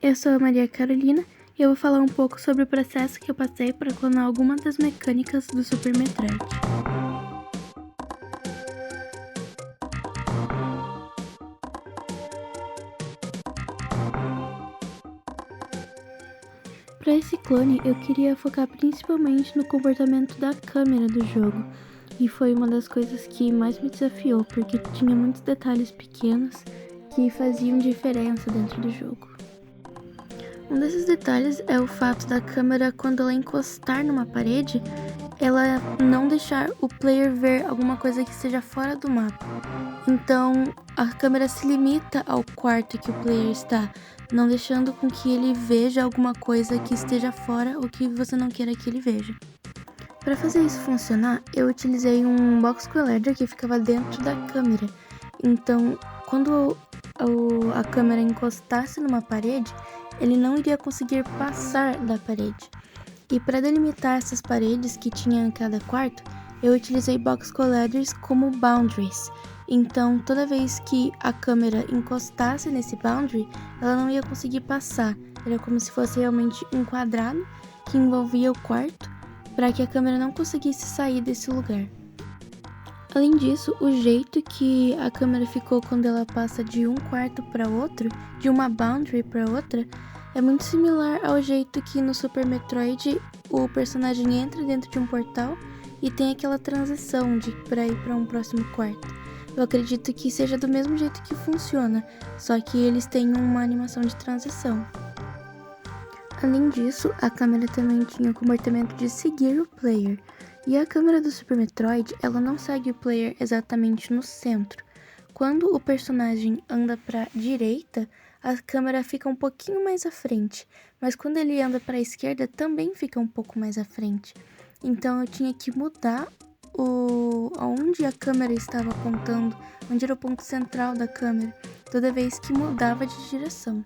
eu sou a Maria Carolina e eu vou falar um pouco sobre o processo que eu passei para clonar algumas das mecânicas do Super Metroid. Para esse clone, eu queria focar principalmente no comportamento da câmera do jogo, e foi uma das coisas que mais me desafiou, porque tinha muitos detalhes pequenos que faziam diferença dentro do jogo. Um desses detalhes é o fato da câmera, quando ela encostar numa parede, ela não deixar o player ver alguma coisa que esteja fora do mapa. Então, a câmera se limita ao quarto que o player está, não deixando com que ele veja alguma coisa que esteja fora ou que você não queira que ele veja. Para fazer isso funcionar, eu utilizei um box collider que ficava dentro da câmera. Então, quando a câmera encostasse numa parede, ele não iria conseguir passar da parede. E para delimitar essas paredes que tinha em cada quarto, eu utilizei box colliders como boundaries. Então, toda vez que a câmera encostasse nesse boundary, ela não ia conseguir passar. Era como se fosse realmente um quadrado que envolvia o quarto, para que a câmera não conseguisse sair desse lugar. Além disso, o jeito que a câmera ficou quando ela passa de um quarto para outro, de uma boundary para outra, é muito similar ao jeito que no Super Metroid o personagem entra dentro de um portal e tem aquela transição para ir para um próximo quarto. Eu acredito que seja do mesmo jeito que funciona, só que eles têm uma animação de transição. Além disso, a câmera também tinha o comportamento de seguir o player. E a câmera do Super Metroid, ela não segue o player exatamente no centro. Quando o personagem anda para a direita, a câmera fica um pouquinho mais à frente, mas quando ele anda para a esquerda, também fica um pouco mais à frente. Então eu tinha que mudar aonde a câmera estava apontando, onde era o ponto central da câmera, toda vez que mudava de direção.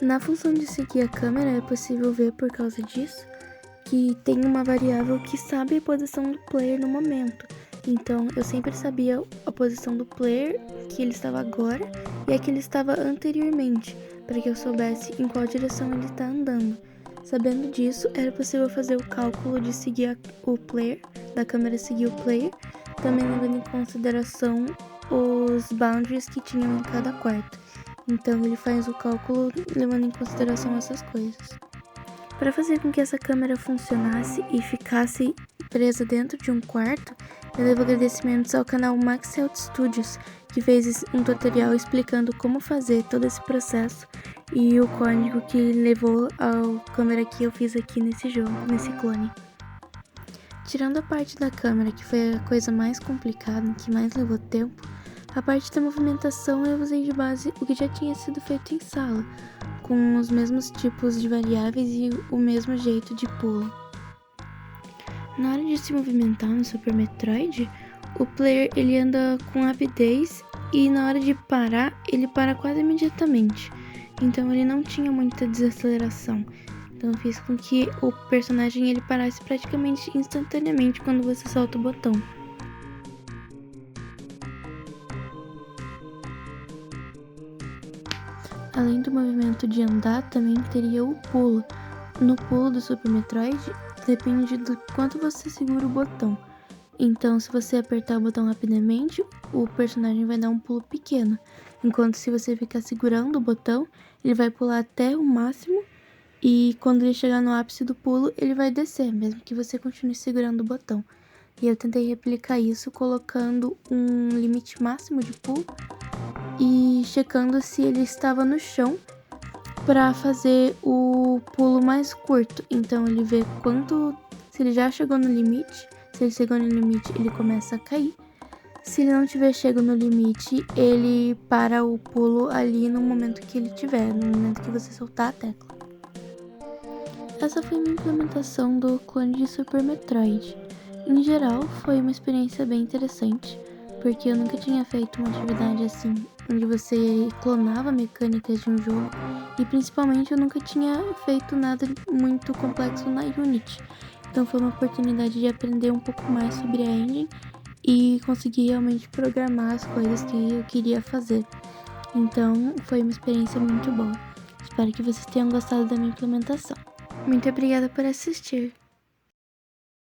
Na função de seguir a câmera é possível ver, por causa disso, que tem uma variável que sabe a posição do player no momento. Então eu sempre sabia a posição do player que ele estava agora e a que ele estava anteriormente, para que eu soubesse em qual direção ele está andando. Sabendo disso, era possível fazer o cálculo de seguir o player, da câmera seguir o player, também levando em consideração os boundaries que tinham em cada quarto. Então ele faz o cálculo levando em consideração essas coisas. Para fazer com que essa câmera funcionasse e ficasse presa dentro de um quarto, eu devo agradecimentos ao canal Maxelt Studios, que fez um tutorial explicando como fazer todo esse processo e o código que levou à câmera que eu fiz aqui nesse jogo, nesse clone. Tirando a parte da câmera, que foi a coisa mais complicada, que mais levou tempo, a parte da movimentação eu usei de base o que já tinha sido feito em sala, com os mesmos tipos de variáveis e o mesmo jeito de pulo. Na hora de se movimentar no Super Metroid, o player ele anda com rapidez e na hora de parar, ele para quase imediatamente. Então ele não tinha muita desaceleração. Então fiz com que o personagem ele parasse praticamente instantaneamente quando você solta o botão. Além do movimento de andar, também teria o pulo. No pulo do Super Metroid, depende do quanto você segura o botão. Então, se você apertar o botão rapidamente, o personagem vai dar um pulo pequeno. Enquanto se você ficar segurando o botão, ele vai pular até o máximo. E quando ele chegar no ápice do pulo, ele vai descer, mesmo que você continue segurando o botão. E eu tentei replicar isso colocando um limite máximo de pulo e checando se ele estava no chão para fazer o pulo mais curto. Então ele vê se ele já chegou no limite. Se ele chegou no limite, ele começa a cair. Se ele não tiver chegado no limite, ele para o pulo ali no momento que ele tiver, no momento que você soltar a tecla. Essa foi minha implementação do clone de Super Metroid. Em geral, foi uma experiência bem interessante, porque eu nunca tinha feito uma atividade assim, onde você clonava mecânicas de um jogo, e principalmente eu nunca tinha feito nada muito complexo na Unity. Então foi uma oportunidade de aprender um pouco mais sobre a engine e conseguir realmente programar as coisas que eu queria fazer. Então foi uma experiência muito boa. espero que vocês tenham gostado da minha implementação. Muito obrigada por assistir!